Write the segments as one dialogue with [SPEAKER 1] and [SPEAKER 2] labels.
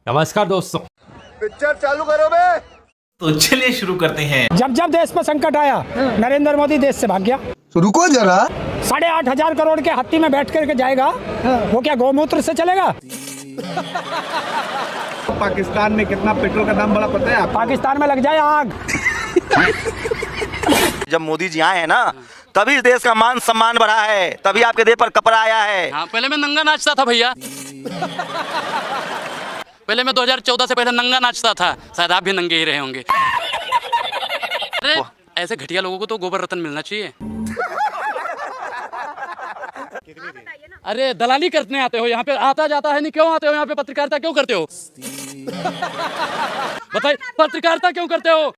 [SPEAKER 1] नमस्कार दोस्तों,
[SPEAKER 2] पिक्चर चालू करो बे।
[SPEAKER 3] तो चलिए शुरू करते हैं।
[SPEAKER 4] जब जब देश पर संकट आया नरेंद्र मोदी देश से भाग गया।
[SPEAKER 2] तो रुको जरा,
[SPEAKER 4] 8,500 करोड़ के हत्ती में बैठ करके जाएगा, वो क्या गौमूत्र से चलेगा?
[SPEAKER 5] पाकिस्तान में कितना पेट्रोल का दाम बढ़ा पता है आपको?
[SPEAKER 4] पाकिस्तान में लग जाए आग।
[SPEAKER 6] जब मोदी जी आए हैं ना, तभी इस देश का मान सम्मान बढ़ा है, तभी आपके देह पर कपड़ा आया है।
[SPEAKER 7] हाँ, पहले मैं नंगा नाचता था भैया। पहले मैं 2014 से पहले नंगा नाचता था, शायद आप भी नंगे ही रहे होंगे। अरे ऐसे घटिया लोगों को तो गोबर रत्न मिलना चाहिए। अरे दलाली करने आते हो यहाँ पे, आता जाता है नहीं, क्यों आते हो यहाँ पे? पत्रकारिता क्यों करते हो? बताइए, पत्रकारिता क्यों करते हो?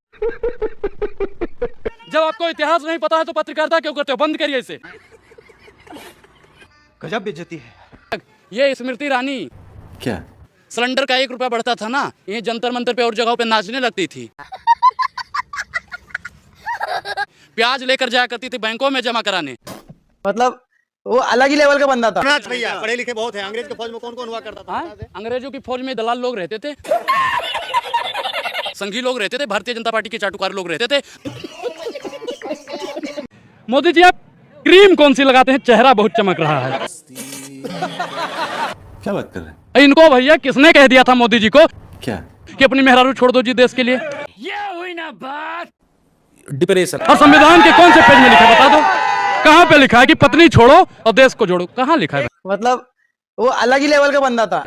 [SPEAKER 7] जब आपको इतिहास नहीं पता है तो पत्रकारिता क्यों करते हो? बंद करिए इसे।
[SPEAKER 3] गजब बेइज्जती है।
[SPEAKER 7] ये स्मृति ईरानी
[SPEAKER 3] क्या?
[SPEAKER 7] सिलेंडर का 1 रुपया बढ़ता था ना, ये जंतर मंतर पे और जगहों पे नाचने लगती थी। प्याज लेकर जाया करती थी बैंकों में जमा कराने।
[SPEAKER 8] मतलब वो अलग ही लेवल का बंदा था।
[SPEAKER 5] भैया पढ़े लिखे बहुत है। अंग्रेज के फौज में कौन कौन हुआ करता था?
[SPEAKER 7] अंग्रेजों की फौज में दलाल लोग रहते थे, संघी लोग रहते थे, भारतीय जनता पार्टी के चाटुकार लोग रहते थे। मोदी जी, आप क्रीम कौन सी लगाते हैं? चेहरा बहुत चमक रहा है।
[SPEAKER 3] क्या बात कर रहे हैं?
[SPEAKER 7] इनको भैया किसने कह दिया था मोदी जी को
[SPEAKER 3] क्या?
[SPEAKER 7] कि अपनी मेहरारू छोड़ दो जी देश के लिए? ये हुई ना बात।
[SPEAKER 3] डिप्रेशन।
[SPEAKER 7] और संविधान के कौन से पेज में लिखा है, बता दो? कहाँ पे लिखा है कि पत्नी छोड़ो और देश को जोड़ो? कहाँ लिखा है?
[SPEAKER 8] मतलब वो अलग ही लेवल का बंदा था।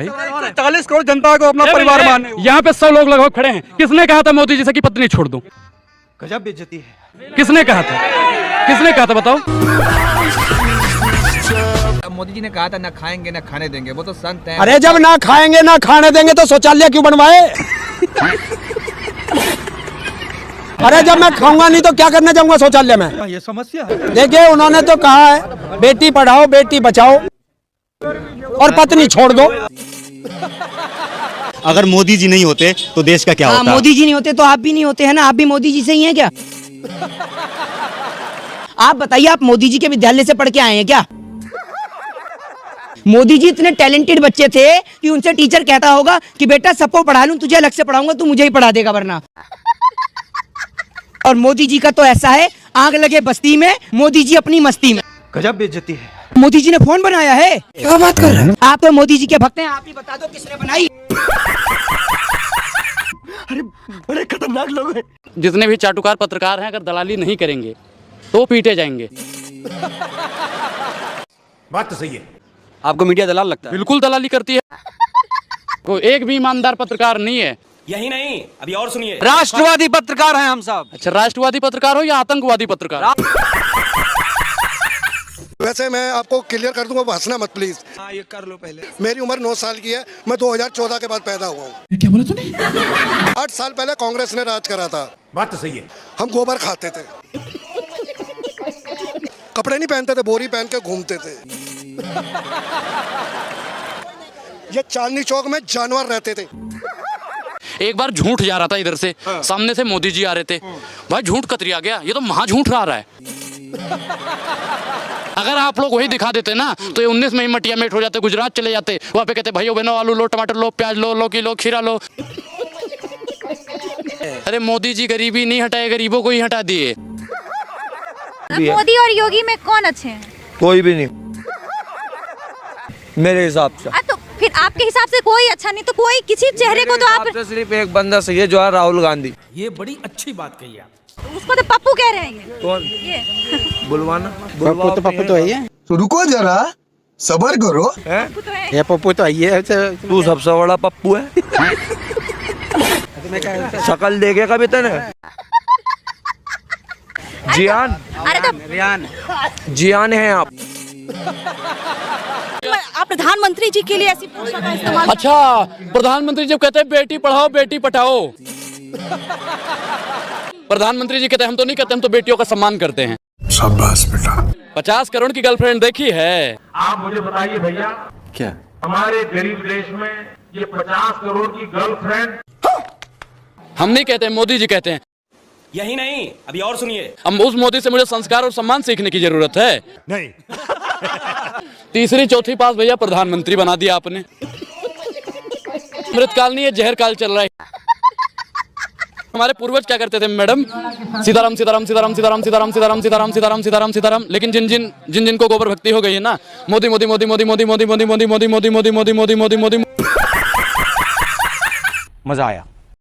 [SPEAKER 5] 40 करोड़ जनता को अपना परिवार माने।
[SPEAKER 7] यहाँ पे 100 लोग लगभग खड़े हैं। किसने कहा था मोदी जी से कि पत्नी छोड़ दो?
[SPEAKER 3] गजब बेइज्जती है।
[SPEAKER 7] किसने कहा था? किसने कहा था, बताओ?
[SPEAKER 5] मोदी जी ने कहा था ना खाएंगे ना खाने देंगे, वो तो संत हैं।
[SPEAKER 4] अरे जब ना खाएंगे ना खाने देंगे तो शौचालय क्यों बनवाए? अरे जब मैं खाऊंगा नहीं तो क्या करने जाऊंगा शौचालय में?
[SPEAKER 5] ये समस्या है।
[SPEAKER 4] देखिए, उन्होंने तो कहा है बेटी पढ़ाओ बेटी बचाओ और पत्नी छोड़ दो।
[SPEAKER 9] अगर मोदी जी नहीं होते तो देश का क्या होता?
[SPEAKER 8] मोदी जी नहीं होते तो आप भी नहीं होते हैं ना, आप भी मोदी जी से ही हैं क्या? आप बताइए, आप मोदी जी के विद्यालय से पढ़ के आए हैं क्या? मोदी जी इतने टैलेंटेड बच्चे थे कि उनसे टीचर कहता होगा कि बेटा सबको पढ़ा लूं, तुझे अलग से पढ़ाऊंगा, तू मुझे ही पढ़ा देगा वरना। और मोदी जी का तो ऐसा है, आग लगे बस्ती में, मोदी जी अपनी मस्ती में।
[SPEAKER 3] गजब बेइज्जती है।
[SPEAKER 8] मोदी जी ने फोन बनाया है। क्या बात कर रहे हैं? आप तो मोदी जी के भक्त हैं, आप ही बता दो किसने बनाई?
[SPEAKER 3] अरे बड़े खतरनाक लोग हैं।
[SPEAKER 7] जितने भी चाटुकार पत्रकार हैं, अगर दलाली नहीं करेंगे तो पीटे जाएंगे।
[SPEAKER 5] बात तो सही है।
[SPEAKER 9] आपको मीडिया दलाल लगता है?
[SPEAKER 7] बिल्कुल दलाली करती है। कोई एक भी ईमानदार पत्रकार नहीं है।
[SPEAKER 9] यही नहीं, अभी और सुनिए। राष्ट्रवादी पत्रकार हैं हम सब।
[SPEAKER 7] अच्छा, राष्ट्रवादी पत्रकार हो या आतंकवादी पत्रकार?
[SPEAKER 2] वैसे मैं आपको क्लियर कर दूंगा, हंसना मत प्लीज।
[SPEAKER 5] हाँ, ये कर लो पहले।
[SPEAKER 2] मेरी उम्र 9 साल की है, मैं 2014 के बाद पैदा हुआ हूँ।
[SPEAKER 5] क्या बोला तूने?
[SPEAKER 2] 8 साल पहले कांग्रेस ने राज करा था।
[SPEAKER 5] बात तो सही है।
[SPEAKER 2] हम गोबर खाते थे, कपड़े नहीं पहनते थे, बोरी पहन के घूमते थे। ये चांदनी चौक में जानवर रहते थे।
[SPEAKER 7] एक बार झूठ जा रहा था इधर से, सामने से मोदी जी आ रहे थे। भाई झूठ कतरिया गया, ये तो महा झूठ रहा है। अगर आप लोग वही दिखा देते ना तो ये 19 में ही मटिया मेट हो जाते, गुजरात चले जाते। वहाँ पे कहते भाइयों बहनों, आलू लो, टमाटर लो, प्याज लो, लौकी लो, खीरा लो। अरे मोदी जी गरीबी नहीं हटाए, गरीबों को ही हटा दिए।
[SPEAKER 10] मोदी और योगी में कौन अच्छे हैं?
[SPEAKER 9] कोई भी नहीं मेरे हिसाब से।
[SPEAKER 10] तो फिर आपके हिसाब से कोई अच्छा नहीं, तो कोई किसी चेहरे को तो आप
[SPEAKER 9] सिर्फ एक बंदा सही है, जो है राहुल गांधी।
[SPEAKER 5] ये बड़ी अच्छी बात कही आप।
[SPEAKER 10] उसको तो पप्पू कह रहे हैं।
[SPEAKER 9] कौन?
[SPEAKER 10] ये
[SPEAKER 9] बुलवाना।
[SPEAKER 4] पप्पू तो है ही।
[SPEAKER 2] तो रुको जरा, सबर करो।
[SPEAKER 4] ये पप्पू तो है।
[SPEAKER 9] तू सबसे बड़ा पप्पू है। शकल देखे कभी तने? जियान।
[SPEAKER 10] अरे तो
[SPEAKER 9] जियान है आप।
[SPEAKER 10] आप प्रधानमंत्री जी के लिए ऐसी भाषा का इस्तेमाल?
[SPEAKER 7] अच्छा, प्रधानमंत्री जब कहते हैं बेटी पढ़ाओ बेटी पटाओ, प्रधानमंत्री जी कहते हैं हम तो नहीं कहते, हम तो बेटियों का सम्मान करते हैं।
[SPEAKER 2] शाबाश बेटा।
[SPEAKER 7] 50 करोड़ की गर्लफ्रेंड देखी है?
[SPEAKER 5] आप मुझे बताइए भैया,
[SPEAKER 3] क्या?
[SPEAKER 5] हमारे गरीब देश में ये 50 करोड़ की गर्लफ्रेंड।
[SPEAKER 7] हम नहीं कहते, मोदी जी कहते हैं।
[SPEAKER 9] यही नहीं, अभी और सुनिए।
[SPEAKER 7] अब उस मोदी से मुझे संस्कार और सम्मान सीखने की जरूरत है।
[SPEAKER 5] नहीं।
[SPEAKER 7] तीसरी चौथी पास भैया प्रधानमंत्री बना दिया आपने। अमृतकाल नहीं है, जहर काल चल रहा है। हमारे पूर्वज क्या करते थे मैडम? सीताराम सीताराम सीताराम सीताराम सीताराम सीताराम सीताराम सीताराम सीताराम सीताराम। लेकिन जिन को गोबर भक्ति हो गई है ना, मोदी मोदी मोदी मोदी मोदी मोदी मोदी मोदी मोदी मोदी मोदी मोदी मोदी मोदी मोदी।
[SPEAKER 9] मजा आया।